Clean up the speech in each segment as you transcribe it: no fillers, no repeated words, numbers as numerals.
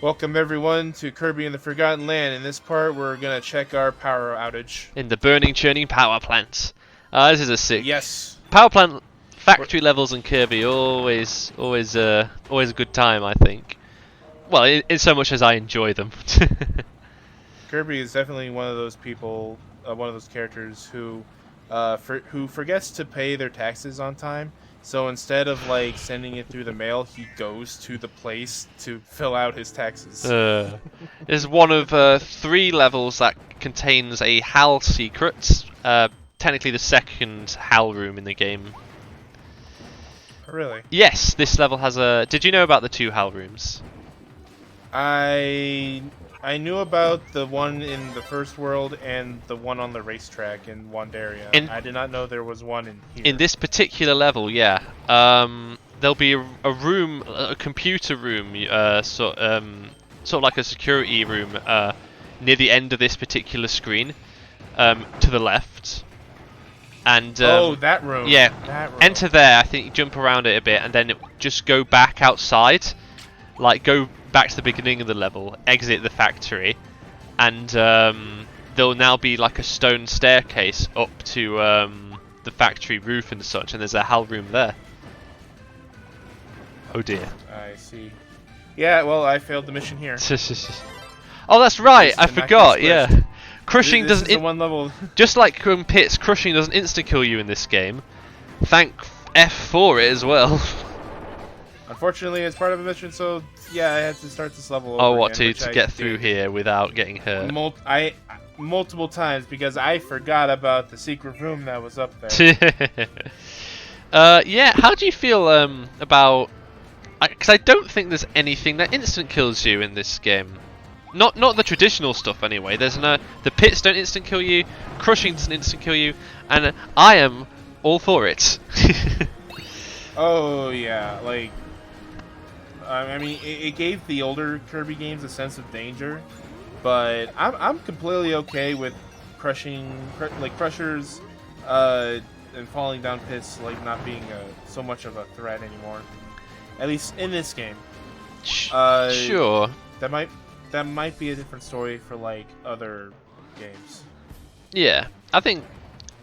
Welcome everyone to Kirby and the Forgotten Land. In this part, we're gonna check our power outage. In the burning, churning power plants. This is a sick Yes. power plant. Factory levels in Kirby always a good time, I think. Well, in so much as I enjoy them. Kirby is definitely one of those people, one of those characters who forgets to pay their taxes on time. So instead of like sending it through the mail, he goes to the place to fill out his taxes. There's one of 3 levels that contains a HAL secret. Technically the second HAL room in the game. Really? Yes, this level has a... Did you know about the 2 HAL rooms? I knew about the one in the first world and the one on the racetrack in Wandaria. I did not know there was one in here. In this particular level, yeah. There'll be a room, a computer room, sort of like a security room, near the end of this particular screen, to the left. And oh, that room. Yeah. That room. Enter there. I think you jump around it a bit, and then just go back outside, like go back to the beginning of the level, exit the factory, and there'll now be like a stone staircase up to the factory roof and such, and there's a HAL room there. Oh dear. I see. Yeah, well, I failed the mission here. Oh, that's right. I forgot. Yeah, crushing this doesn't. Is the one level. Just like Pits, crushing doesn't insta kill you in this game. Thank F for it as well. Unfortunately, it's part of a mission, so yeah, I had to start this level over. Oh, what again, to get through here without getting hurt? Multiple times because I forgot about the secret room that was up there. Yeah. How do you feel about? Because I don't think there's anything that instant kills you in this game. Not the traditional stuff anyway. There's the pits don't instant kill you, crushing doesn't instant kill you, and I am all for it. Oh yeah, like I mean, it gave the older Kirby games a sense of danger, but I'm completely okay with crushers, and falling down pits like not being so much of a threat anymore. At least in this game. Sure. That might be a different story for like other games. Yeah, I think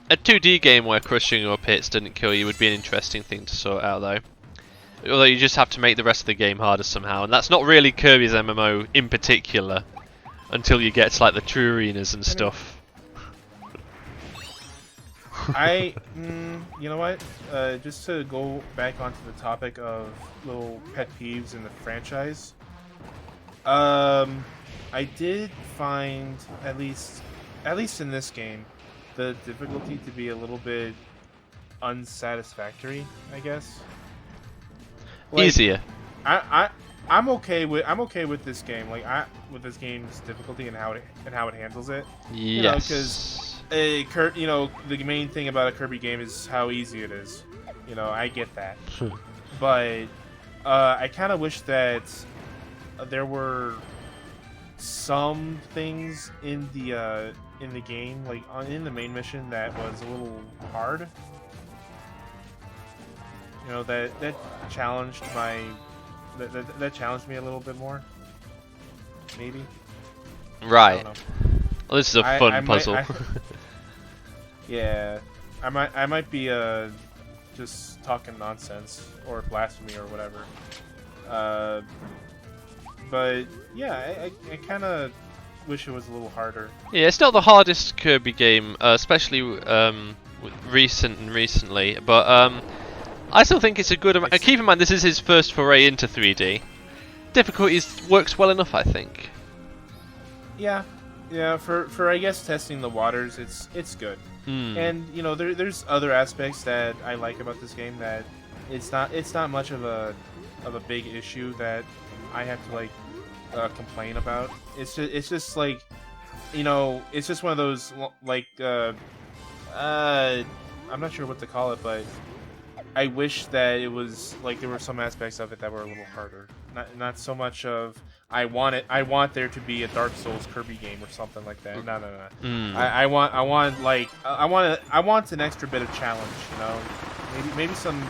a 2D game where crushing or pits didn't kill you would be an interesting thing to sort out, though. Although you just have to make the rest of the game harder somehow, and that's not really Kirby's MMO in particular, until you get to like the true arenas and stuff. You know what? Just to go back onto the topic of little pet peeves in the franchise. I did find at least in this game, the difficulty to be a little bit unsatisfactory, I guess. Like, Easier. I'm okay with this game. Like with this game's difficulty and how it handles it. Yes. You know, because the main thing about a Kirby game is how easy it is. You know, I get that. But I kind of wish that there were some things in the game, like in the main mission, that was a little hard. You know, that challenged that challenged me a little bit more. Maybe. Right. Well, this is a fun puzzle. Yeah, I might be just talking nonsense or blasphemy or whatever. But yeah, I kind of wish it was a little harder. Yeah, it's not the hardest Kirby game, especially recently, but I still think it's a good amount. Keep in mind, this is his first foray into 3D. Difficulties works well enough, I think. Yeah, for I guess testing the waters, it's good. And you know, there's other aspects that I like about this game that it's not much of a big issue that I have to like complain about. It's just like, you know, it's just one of those like I'm not sure what to call it, but I wish that it was like there were some aspects of it that were a little harder. Not so much of I want there to be a Dark Souls Kirby game or something like that. No. I want an extra bit of challenge. You know, maybe some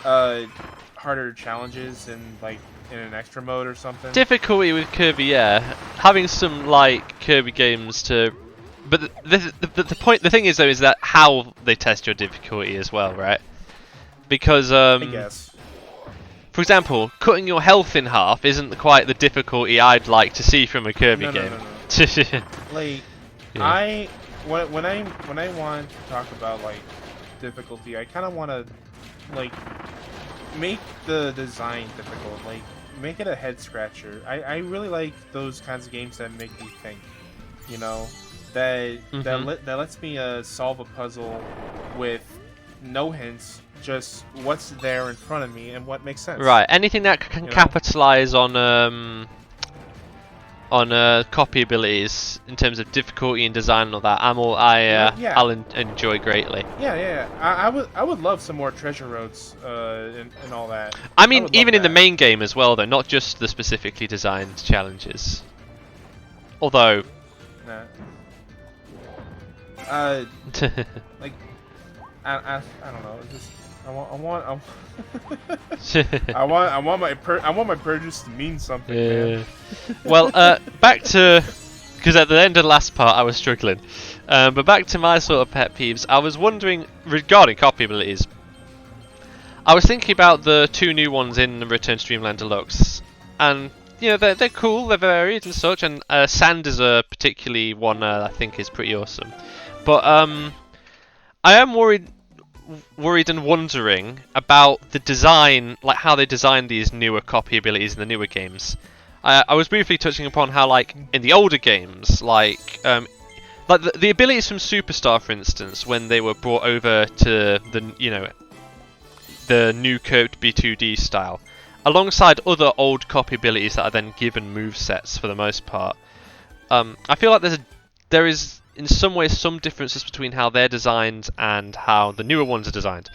harder challenges and like in an extra mode or something. Difficulty with Kirby, yeah. Having some like Kirby games to, but the thing is though is that how they test your difficulty as well, right? Because I guess. for example, cutting your health in half isn't quite the difficulty I'd like to see from a Kirby game. No. Like, yeah. When I want to talk about like difficulty, I kind of want to like make the design difficult, like make it a head scratcher. I really like those kinds of games that make me think, you know, that lets me solve a puzzle with no hints, just what's there in front of me and what makes sense. Right. Anything that can capitalize on copy abilities in terms of difficulty and design and all that, I'll enjoy greatly. Yeah. I would love some more treasure roads and all that. I mean, even in the main game as well, though, not just the specifically designed challenges. Although, like, I don't know. It's just I want my purchase to mean something. Man. Well, back to, because at the end of the last part I was struggling, but back to my sort of pet peeves. I was wondering regarding copy abilities. I was thinking about the 2 new ones in Return to Dreamland Deluxe, and you know they're cool, they're varied and such. And Sand is a particularly one I think is pretty awesome, but I am worried and wondering about the design, like how they designed these newer copy abilities in the newer games. I was briefly touching upon how, like in the older games, like the abilities from Superstar, for instance, when they were brought over to the new Kirby 2D style, alongside other old copy abilities that are then given movesets for the most part. I feel like there is in some ways some differences between how they're designed and how the newer ones are designed.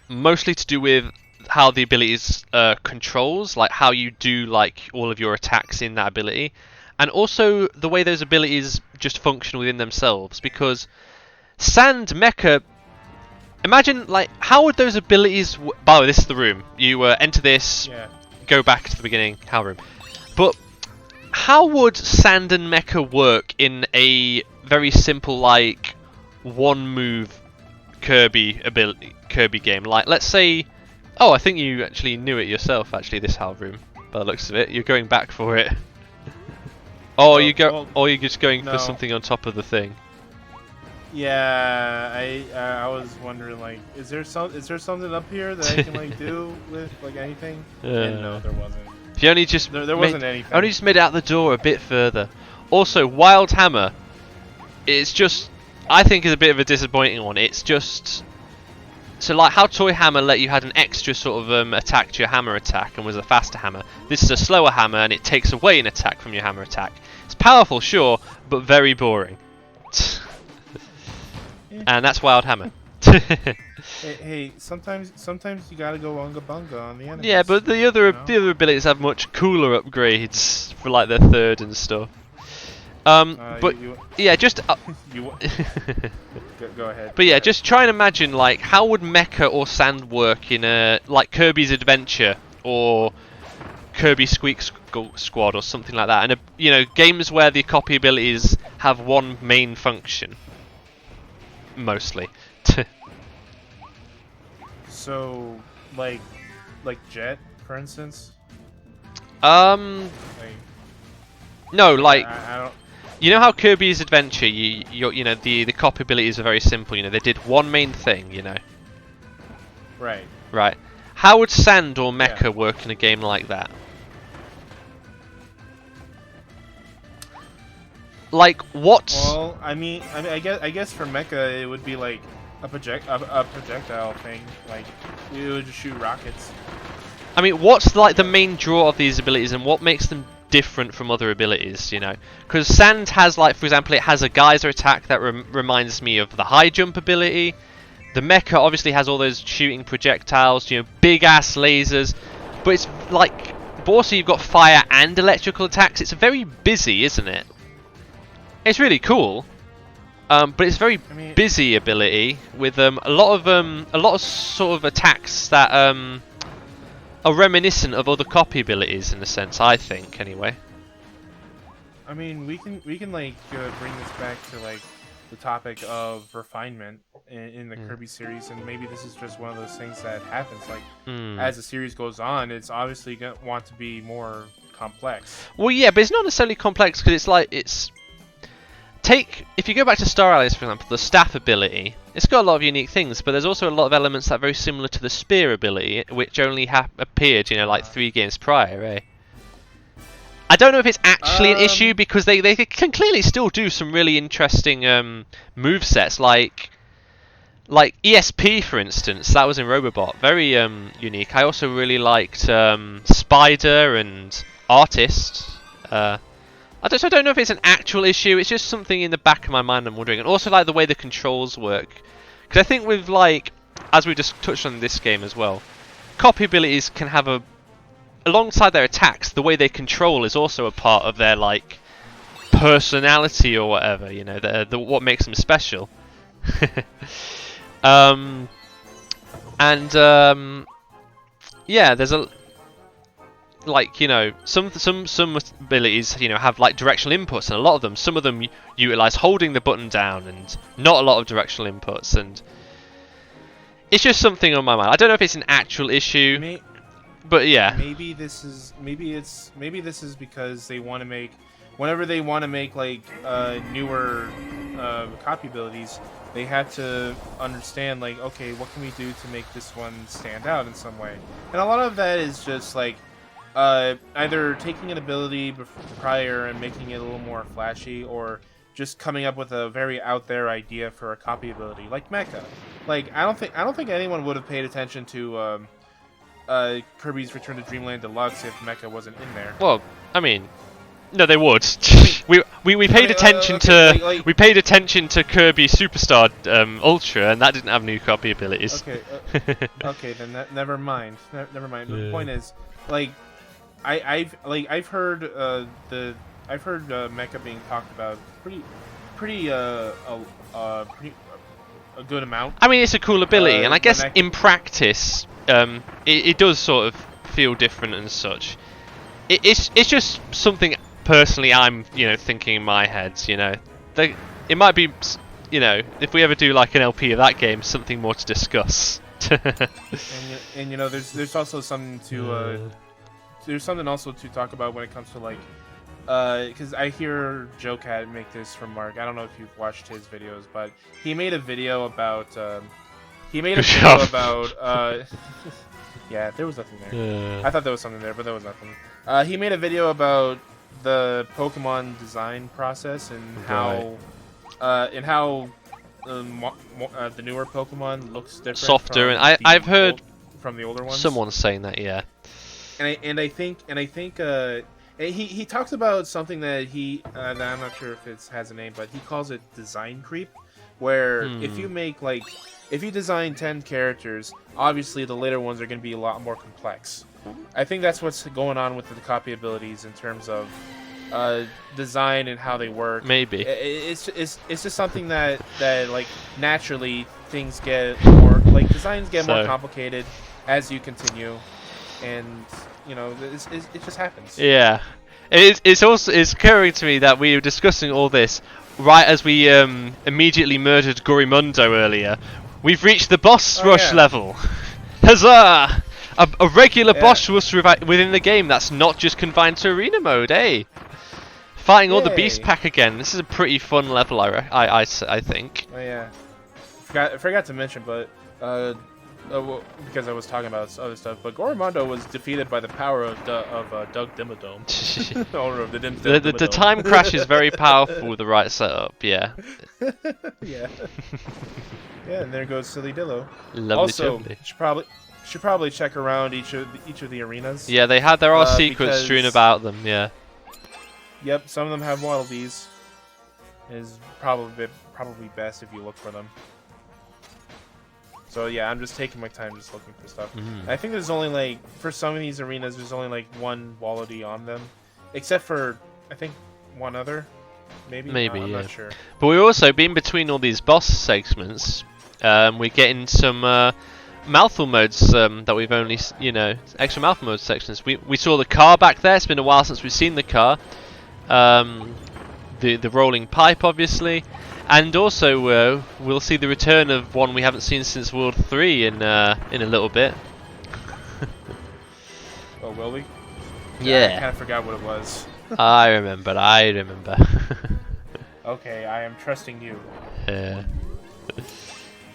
Mostly to do with how the abilities controls, like how you do like all of your attacks in that ability, and also the way those abilities just function within themselves. Because Sand Mecha, imagine like how would those abilities? By the way, this is the room. You enter this, go back to the beginning, HAL room, but how would Sand and Mecha work in a very simple, like, one move Kirby game? Like, let's say, I think you actually knew it yourself. Actually, this HAL room, by the looks of it, you're going back for it. Or you're just going for something on top of the thing. Yeah, I was wondering, like, is there something up here that I can like do with like anything? And no, there wasn't. If you only just there wasn't anything. Only just made it out the door a bit further. Also, Wild Hammer, it's just, I think, is a bit of a disappointing one. It's just, so like how Toy Hammer let you had an extra sort of attack to your hammer attack and was a faster hammer. This is a slower hammer and it takes away an attack from your hammer attack. It's powerful, sure, but very boring. And that's Wild Hammer. Hey, sometimes you gotta go unga bunga on the enemies. Yeah, but the other abilities have much cooler upgrades for like their third and stuff. But yeah, just go ahead. But yeah, just try and imagine like how would Mecha or Sand work in a like Kirby's Adventure or Kirby Squeak Squad or something like that, and games where the copy abilities have one main function, mostly. So, like Jet, for instance. No, like I don't. You know how Kirby's Adventure, the copy abilities are very simple. They did one main thing. Right. Right. How would Sand or Mecha work in a game like that? Like what? Well, I guess for Mecha it would be like a projectile thing, like it would just shoot rockets. I mean, what's like the main draw of these abilities, and what makes them different from other abilities? Because Sand has, like, for example, it has a geyser attack that reminds me of the high jump ability. The Mecha obviously has all those shooting projectiles, big ass lasers, but it's like, but also you've got fire and electrical attacks. It's very busy, isn't it? It's really cool. But it's very busy ability with a lot of sort of attacks that are reminiscent of other copy abilities in a sense. I think, anyway. I mean, we can like bring this back to like the topic of refinement in the Kirby series, and maybe this is just one of those things that happens. Like as the series goes on, it's obviously gonna want to be more complex. Well, yeah, but it's not necessarily complex because it's like if you go back to Star Allies, for example, the staff ability, it's got a lot of unique things, but there's also a lot of elements that are very similar to the spear ability, which only appeared, like 3 games prior, eh? I don't know if it's actually an issue because they can clearly still do some really interesting movesets, like ESP, for instance. That was in Robobot, very unique. I also really liked Spider and Artist. I don't know if it's an actual issue. It's just something in the back of my mind I'm wondering, and also like the way the controls work. Because I think with as we just touched on in this game as well, copy abilities can have alongside their attacks, the way they control is also a part of their personality or whatever. What makes them special. Yeah, there's some abilities have directional inputs, and a lot of them, some of them utilize holding the button down, and not a lot of directional inputs, and it's just something on my mind. I don't know if it's an actual issue. But yeah, maybe this is because they want to make, whenever they want to make newer copy abilities, they have to understand okay, what can we do to make this one stand out in some way? And a lot of that is just either taking an ability prior and making it a little more flashy, or just coming up with a very out there idea for a copy ability, like Mecha. I don't think anyone would have paid attention to Kirby's Return to Dreamland Deluxe if Mecha wasn't in there. Well, I mean, no, they would. we paid attention to we paid attention to Kirby Superstar Ultra, and that didn't have new copy abilities. Okay, okay, then never mind. Never mind. Yeah. The point is, I've heard Mecha being talked about pretty a good amount. I mean, it's a cool ability, and I guess in practice, it does sort of feel different and such. It's just something personally I'm thinking in my head. It might be if we ever do an LP of that game, something more to discuss. and there's also something to there's something also to talk about when it comes to because I hear Joe Cat make this remark. I don't know if you've watched his videos, but he made a video about yeah, there was nothing there. Yeah. I thought there was something there, but there was nothing. He made a video about the Pokemon design process and how the newer Pokemon looks different, softer, and I've heard from the older ones. Someone saying that, yeah. And I think he talks about something that that I'm not sure if it has a name, but he calls it design creep, where if you design 10 characters, obviously the later ones are going to be a lot more complex. I think that's what's going on with the copy abilities in terms of design and how they work. Maybe it's just something that naturally things get more designs get more complicated as you continue, and it just happens. Yeah, it's occurring to me that we were discussing all this right as we immediately murdered Gorimundo earlier. We've reached the boss rush level. Huzzah! A regular boss rush within the game that's not just confined to arena mode, eh? Fighting all the beast pack again. This is a pretty fun level, I think. Oh yeah. I forgot to mention, but because I was talking about other stuff, but Gorimundo was defeated by the power of Doug Dimmadome. Owner of the time crash is very powerful with the right setup, yeah. Yeah. Yeah, and there goes Silly Dillo. Lovely, also, lovely. Should probably check around each of the arenas. Yeah, there are secrets strewn about them, yeah. Yep, some of them have wallabies. Is probably best if you look for them. So yeah, I'm just taking my time just looking for stuff. I think there's only for some of these arenas there's only one wallaby on them, except for I think one other. Maybe I'm not sure. But we're also been between all these boss segments. We're getting some mouthful modes that we've only, extra mouthful mode sections. We saw the car back there. It's been a while since we've seen the car. The rolling pipe, obviously, and also we'll see the return of one we haven't seen since World 3 in a little bit. Oh, will we? Yeah. I kind of forgot what it was. I remember. Okay, I am trusting you. Yeah.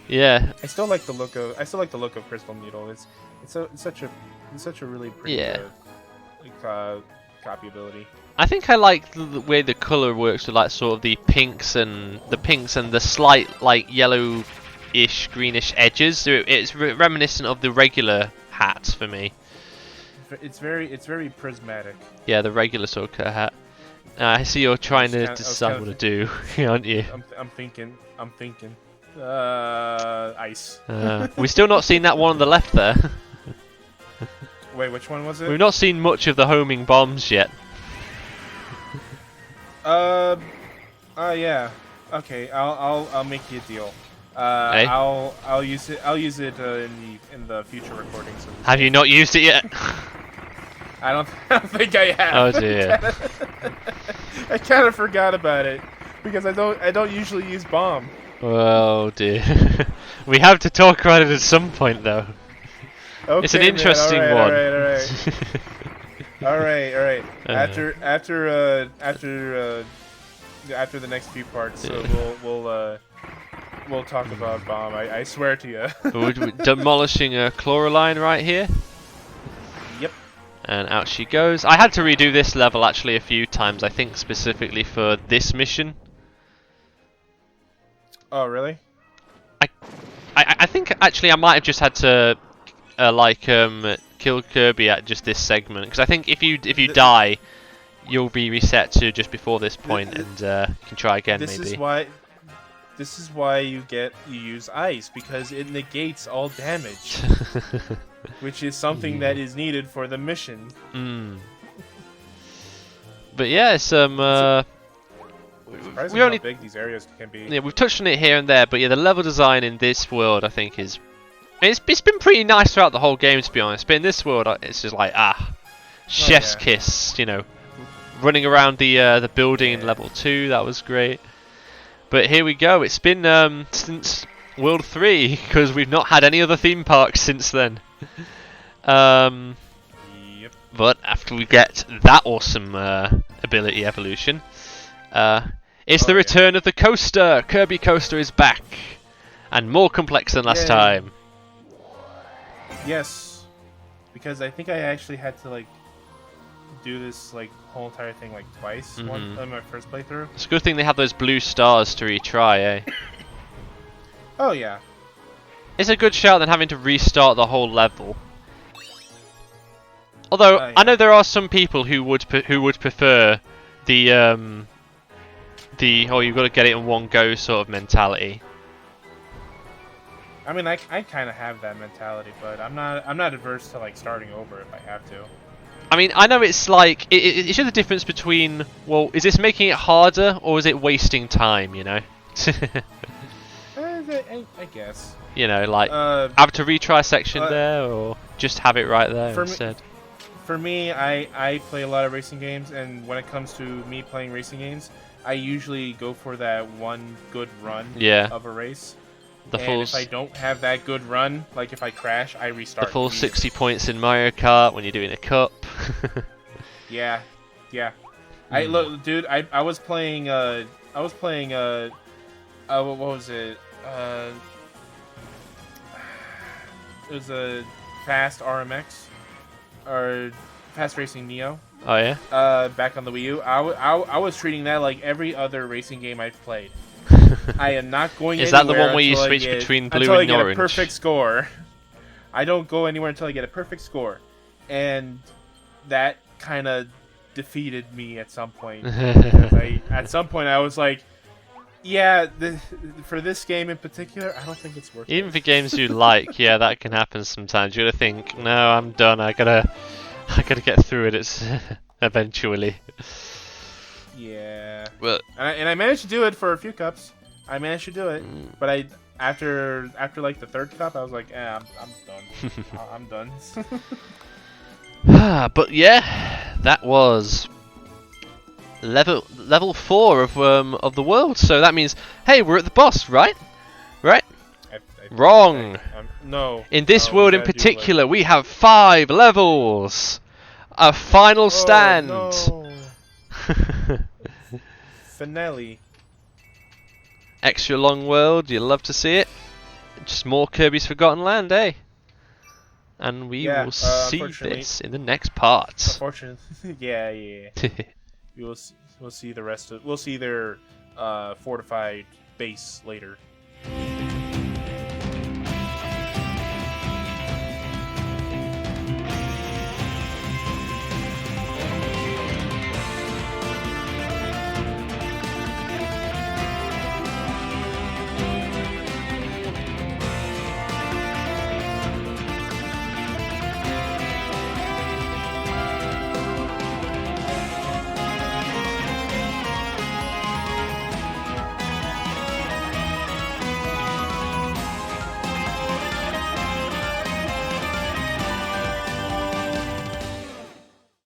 Yeah. I still like the look of Crystal Needle. It's such a really pretty copy ability. I think I like the way the color works with like sort of the pinks and the slight like yellowish greenish edges. It's reminiscent of the regular hats for me. It's very prismatic. Yeah, the regular Soka hat. I see you're trying to decide what to do, aren't you? I'm thinking. Ice. We've still not seen that one on the left there. Wait, which one was it? We've not seen much of the homing bombs yet. Yeah. Okay, I'll make you a deal. Hey? I'll use it in the future recordings. Have you not used it yet? I don't think I have. Oh dear. I kind of forgot about it because I don't usually use bomb. Oh dear. We have to talk about it at some point though. Okay, it's an interesting one. All right. After the next few parts, we'll talk about bomb. I swear to you. We're demolishing a Chloraline right here. Yep. And out she goes. I had to redo this level actually a few times. I think specifically for this mission. Oh really? I think actually I might have just had to kill Kirby at just this segment because I think if you die, you'll be reset to just before this point and you can try again maybe. This is why you use ice because it negates all damage, which is something that is needed for the mission. But yeah, we only how big these areas can be. Yeah, we've touched on it here and there, but yeah, the level design in this world I think is it's been pretty nice throughout the whole game to be honest. But in this world, it's just like chef's kiss, running around the building in level 2. That was great. But here we go. It's been since World 3 because we've not had any other theme parks since then. Yep. But after we get that awesome ability evolution, it's the return of the coaster. Kirby Coaster is back and more complex than last time. Yes, because I think I actually had to do this whole entire thing twice on my first playthrough. It's a good thing they have those blue stars to retry, eh? Oh yeah. It's a good shout than having to restart the whole level. Although I know there are some people who would prefer the you've got to get it in one go sort of mentality. I mean, I kind of have that mentality, but I'm not adverse to starting over if I have to. I mean, I know it's it's just the difference between, well, is this making it harder or is it wasting time, I guess. Have to retry a section there or just have it right there instead. For me, I play a lot of racing games, and when it comes to me playing racing games, I usually go for that one good run of a race. If I don't have that good run, if I crash, I restart. The full 60 points in Mario Kart when you're doing a cup. Yeah. Look, dude, I was playing what was it? It was a Fast RMX or Fast Racing Neo. Oh yeah. Back on the Wii U, I was treating that like every other racing game I've played. I am not going Is anywhere. Is that the one where you switch between blue and orange? Until I get a perfect score. I don't go anywhere until I get a perfect score. And that kind of defeated me at some point. Because at some point I was like, yeah, for this game in particular, I don't think it's worth it. Even for games you like, yeah, that can happen sometimes. You gotta think, no, I'm done. I gotta get through it. Eventually. Yeah. But and I managed to do it for a few cups. I managed to do it, but after like the third cup, I was like, I'm done. I'm done. But yeah, that was level 4 of the world. So that means, hey, we're at the boss, right? Right? Wrong. No. In this no, world in particular, we have 5 levels. A final stand. No. Finale. Extra long world. You love to see it. Just more Kirby's Forgotten Land, eh? And we will see this in the next part. Unfortunately, yeah. We'll see the rest of. We'll see their fortified base later.